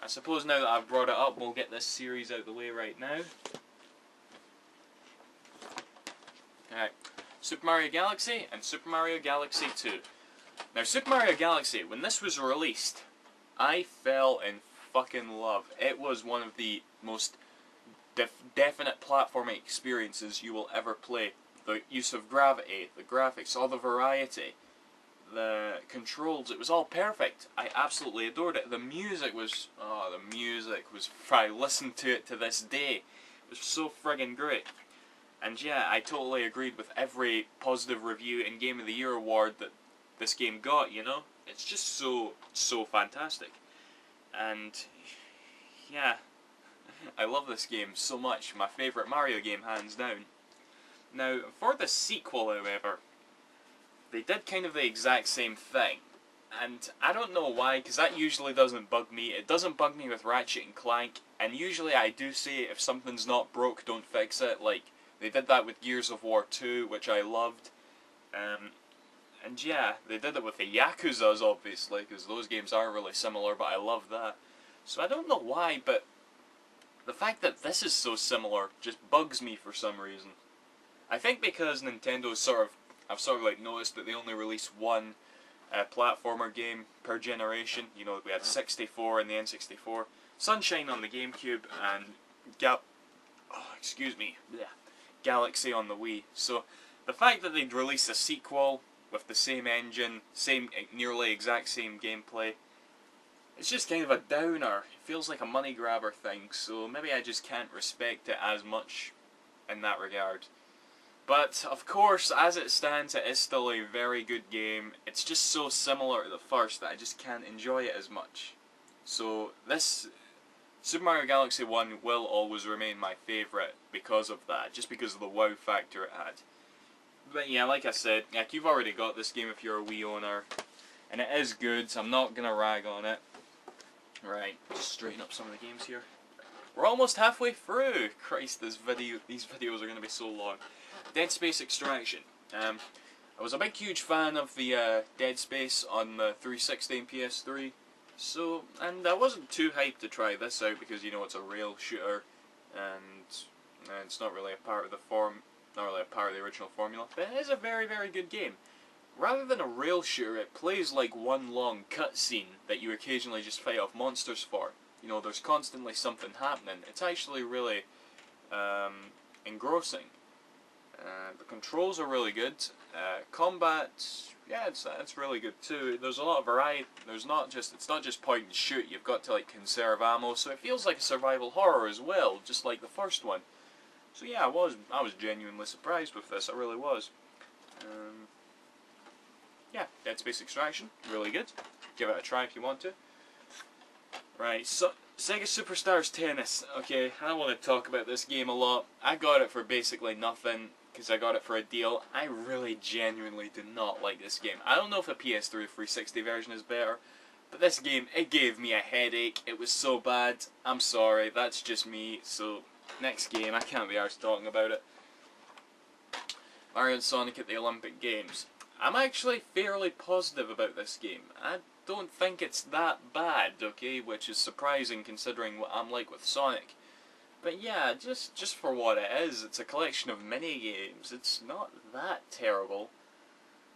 I suppose now that I've brought it up, we'll get this series out of the way right now. Alright, Super Mario Galaxy and Super Mario Galaxy 2. Now, Super Mario Galaxy, when this was released, I fell in fucking love. It was one of the most definite platforming experiences you will ever play. The use of gravity, the graphics, all the variety, the controls, it was all perfect. I absolutely adored it. The music was, I listen to it to this day. It was so friggin' great. And yeah, I totally agreed with every positive review and Game of the Year award that this game got, you know? It's just so fantastic. And yeah, I love this game so much. My favourite Mario game, hands down. Now, for the sequel, however, they did kind of the exact same thing. And I don't know why, because that usually doesn't bug me. It doesn't bug me with Ratchet and Clank. And usually I do say, if something's not broke, don't fix it. Like, they did that with Gears of War 2, which I loved. And yeah, they did it with the Yakuzas, obviously, because those games are really similar, but I love that. So I don't know why, but the fact that this is so similar just bugs me for some reason. I think because Nintendo's I've sort of like noticed that they only release one platformer game per generation. You know, we had 64 and the N64, Sunshine on the GameCube, and Galaxy on the Wii. So the fact that they'd release a sequel with the same engine, nearly exact same gameplay, it's just kind of a downer. It feels like a money grabber thing, so maybe I just can't respect it as much in that regard. But, of course, as it stands, it is still a very good game. It's just so similar to the first that I just can't enjoy it as much. So, this Super Mario Galaxy 1 will always remain my favourite because of that, just because of the wow factor it had. But yeah, like I said, like you've already got this game if you're a Wii owner, and it is good, so I'm not going to rag on it. Right, just straighten up some of the games here. We're almost halfway through! Christ, these videos are going to be so long. Dead Space Extraction. I was a big huge fan of the Dead Space on the 360 and PS3, and I wasn't too hyped to try this out because, you know, it's a rail shooter, and it's not really a part of the original formula, but it is a very, very good game. Rather than a rail shooter, it plays like one long cutscene that you occasionally just fight off monsters for. You know, there's constantly something happening. It's actually really engrossing. The controls are really good. Combat, yeah, it's really good too. There's a lot of variety. It's not just point and shoot. You've got to like conserve ammo, so it feels like a survival horror as well, just like the first one. So yeah, I was genuinely surprised with this. I really was. Yeah, Dead Space Extraction, really good. Give it a try if you want to. Right, so Sega Superstars Tennis. Okay, I don't want to talk about this game a lot. I got it for basically nothing because I got it for a deal. I really genuinely do not like this game. I don't know if the PS3 360 version is better, but this game, it gave me a headache. It was so bad. I'm sorry, that's just me. So, next game, I can't be arsed talking about it. Mario and Sonic at the Olympic Games. I'm actually fairly positive about this game. I don't think it's that bad, okay, which is surprising considering what I'm like with Sonic. But yeah, just for what it is, it's a collection of mini-games. It's not that terrible.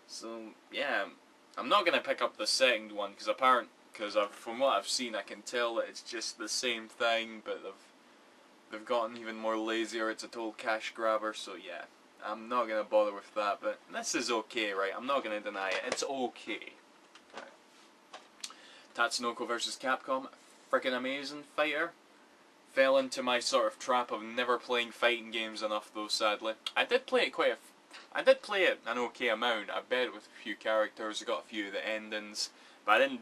So, yeah, I'm not going to pick up the second one, because from what I've seen, I can tell that it's just the same thing, but they've gotten even more lazier. It's a total cash grabber, so yeah. I'm not going to bother with that, but this is okay, right? I'm not going to deny it. It's okay. Right. Tatsunoko vs. Capcom. Freaking amazing fighter. Fell into my sort of trap of never playing fighting games enough, though, sadly. I did play it an okay amount. I bet it with a few characters. I got a few of the endings, but I didn't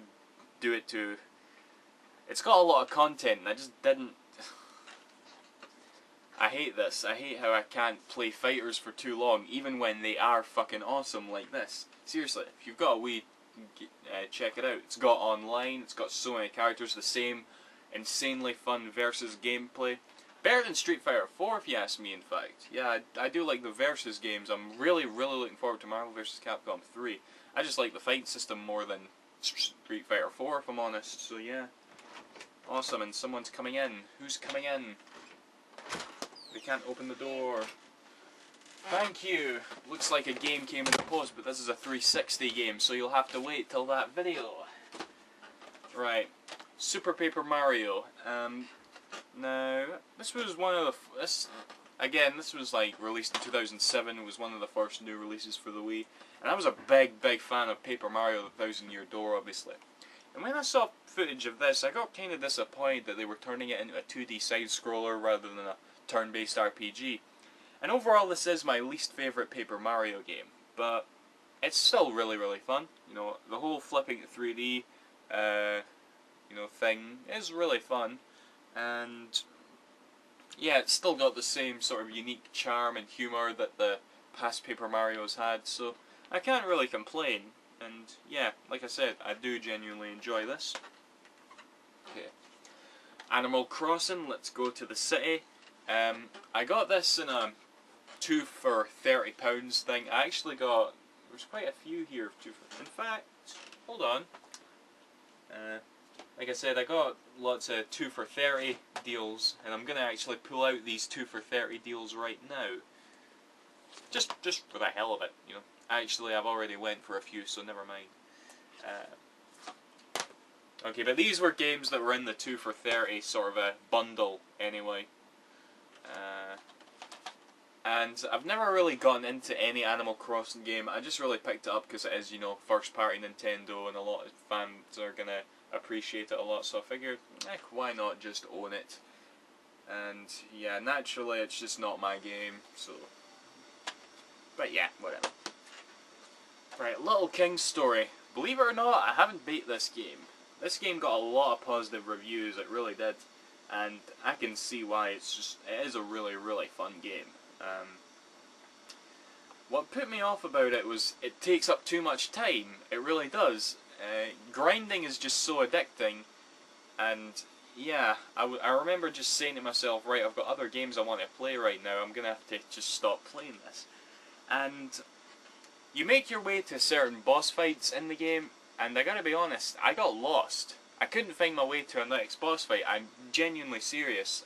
do it to... It's got a lot of content, and I just didn't... I hate this. I hate how I can't play fighters for too long, even when they are fucking awesome like this. Seriously, if you've got a Wii, check it out. It's got online, it's got so many characters, the same insanely fun versus gameplay. Better than Street Fighter 4 if you ask me, in fact. Yeah, I do like the versus games. I'm really, really looking forward to Marvel vs. Capcom 3. I just like the fight system more than Street Fighter 4 if I'm honest, so yeah. Awesome, and someone's coming in. Who's coming in? They can't open the door. Thank you! Looks like a game came in the post, but this is a 360 game, so you'll have to wait till that video. Right. Super Paper Mario. Now, this was one of the... This was like released in 2007. It was one of the first new releases for the Wii. And I was a big, big fan of Paper Mario the Thousand Year Door, obviously. And when I saw footage of this, I got kind of disappointed that they were turning it into a 2D side-scroller rather than a turn-based RPG. And overall, this is my least favourite Paper Mario game. But it's still really, really fun. You know, the whole flipping to 3D, thing is really fun. And yeah, it's still got the same sort of unique charm and humour that the past Paper Marios had, so I can't really complain. And yeah, like I said, I do genuinely enjoy this. Okay. Animal Crossing, let's go to the city. I got this in a 2 for £30 thing. I actually got, there's quite a few here. In fact, hold on. Like I said, I got lots of 2 for 30 deals, and I'm gonna actually pull out these 2 for 30 deals right now. Just for the hell of it, you know. Actually, I've already went for a few, so never mind. Okay, but these were games that were in the 2 for 30 sort of a bundle, anyway. And I've never really gotten into any Animal Crossing game. I just really picked it up because it is, you know, first party Nintendo, and a lot of fans are gonna appreciate it a lot, so I figured, why not just own it? And yeah, naturally it's just not my game, so... But yeah, whatever. Right, Little King's Story. Believe it or not, I haven't beat this game. This game got a lot of positive reviews, it really did. And I can see why. It is a really, really fun game. What put me off about it was it takes up too much time. It really does. Grinding is just so addicting, and yeah, I remember just saying to myself, right, I've got other games I want to play right now, I'm gonna have to just stop playing this. And you make your way to certain boss fights in the game, and I gotta be honest, I got lost. I couldn't find my way to a next boss fight. I'm genuinely serious.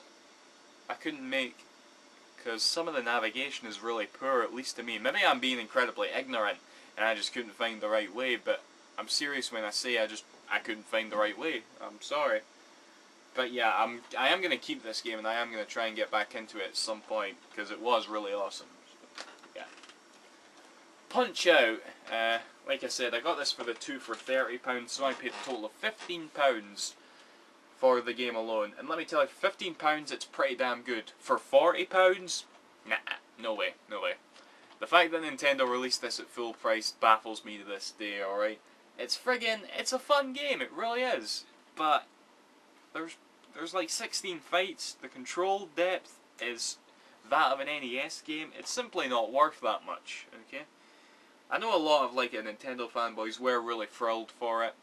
I couldn't make... because some of the navigation is really poor, at least to me. Maybe I'm being incredibly ignorant, and I just couldn't find the right way, but I'm serious when I say I couldn't find the right way. I'm sorry. But yeah, I am going to keep this game, and I am going to try and get back into it at some point, because it was really awesome. So, yeah. Punch Out. Like I said, I got this for the 2 for £30, so I paid a total of £15 for the game alone. And let me tell you, for £15 it's pretty damn good. For £40? Nah, no way, no way. The fact that Nintendo released this at full price baffles me to this day, alright? It's a fun game, it really is. But there's like 16 fights. The control depth is that of an NES game. It's simply not worth that much, okay? I know a lot of like Nintendo fanboys were really thrilled for it,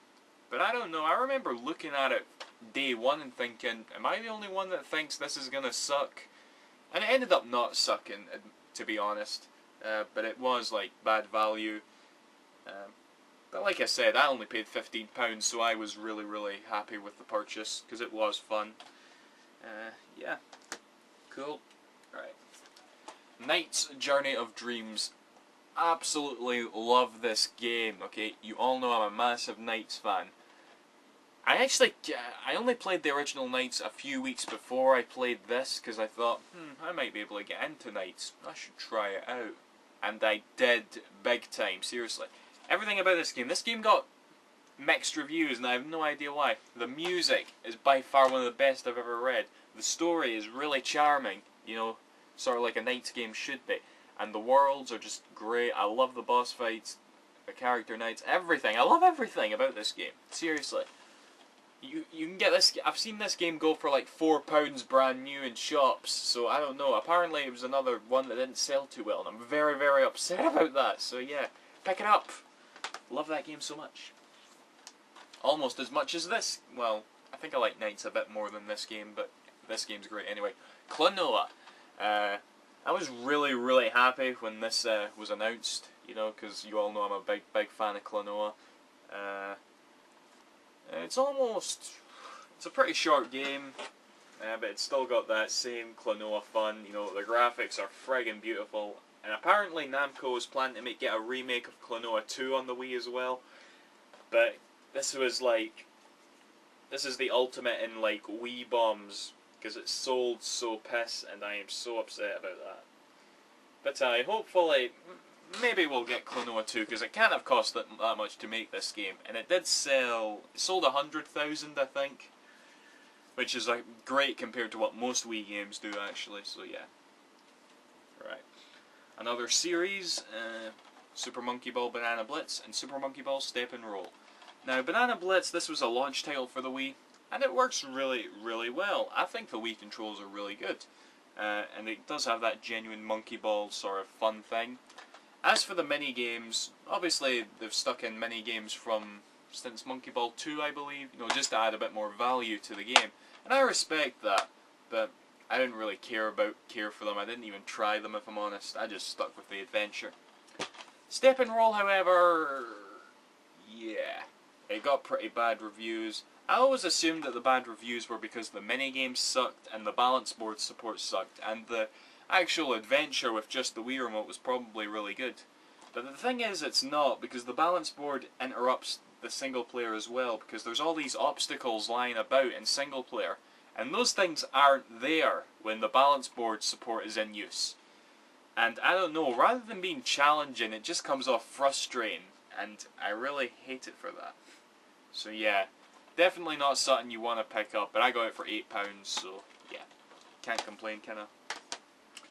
but I don't know. I remember looking at it day one and thinking, am I the only one that thinks this is gonna suck? And it ended up not sucking, to be honest. But it was like bad value. But like I said, I only paid £15, so I was really, really happy with the purchase, because it was fun. Yeah. Cool. Right. Knight's Journey of Dreams. Absolutely love this game, okay? You all know I'm a massive Knights fan. I only played the original Knights a few weeks before I played this, because I thought, I might be able to get into Knights. I should try it out. And I did, big time, seriously. Everything about this game got mixed reviews, and I have no idea why. The music is by far one of the best I've ever read. The story is really charming, you know, sort of like a Knights game should be. And the worlds are just great. I love the boss fights, the character Knights, everything. I love everything about this game, seriously. You can get this. I've seen this game go for like £4 brand new in shops, so I don't know. Apparently it was another one that didn't sell too well, and I'm very, very upset about that. So yeah, pick it up. Love that game so much. Almost as much as this. Well, I think I like Knights a bit more than this game, but this game's great anyway. Klonoa. I was really, really happy when this was announced, you know, because you all know I'm a big, big fan of Klonoa. It's almost It's a pretty short game, but it's still got that same Klonoa fun. You know, the graphics are friggin' beautiful, and apparently Namco is planning to get a remake of Klonoa 2 on the Wii as well. But this was like, this is the ultimate in like Wii bombs, because it sold so piss, and I am so upset about that. But hopefully, maybe we'll get Klonoa 2, because it can't have cost that much to make this game. And it did sell, it sold 100,000 I think, which is like great compared to what most Wii games do actually, so yeah. Right. Another series, Super Monkey Ball Banana Blitz and Super Monkey Ball Step and Roll. Now Banana Blitz, this was a launch title for the Wii, and it works really, really well. I think the Wii controls are really good. And it does have that genuine monkey ball sort of fun thing. As for the mini games, obviously they've stuck in mini games from since Monkey Ball 2, I believe, you know, just to add a bit more value to the game. And I respect that, but I didn't really care for them. I didn't even try them, if I'm honest. I just stuck with the adventure. Step and Roll, however, yeah, it got pretty bad reviews. I always assumed that the bad reviews were because the minigames sucked and the balance board support sucked, and the actual adventure with just the Wii remote was probably really good. But the thing is, it's not, because the balance board interrupts the single player as well, because there's all these obstacles lying about in single player, and those things aren't there when the balance board support is in use. And I don't know, rather than being challenging, it just comes off frustrating, and I really hate it for that. So yeah. Definitely not something you want to pick up, but I got it for £8, so yeah, can't complain, can I?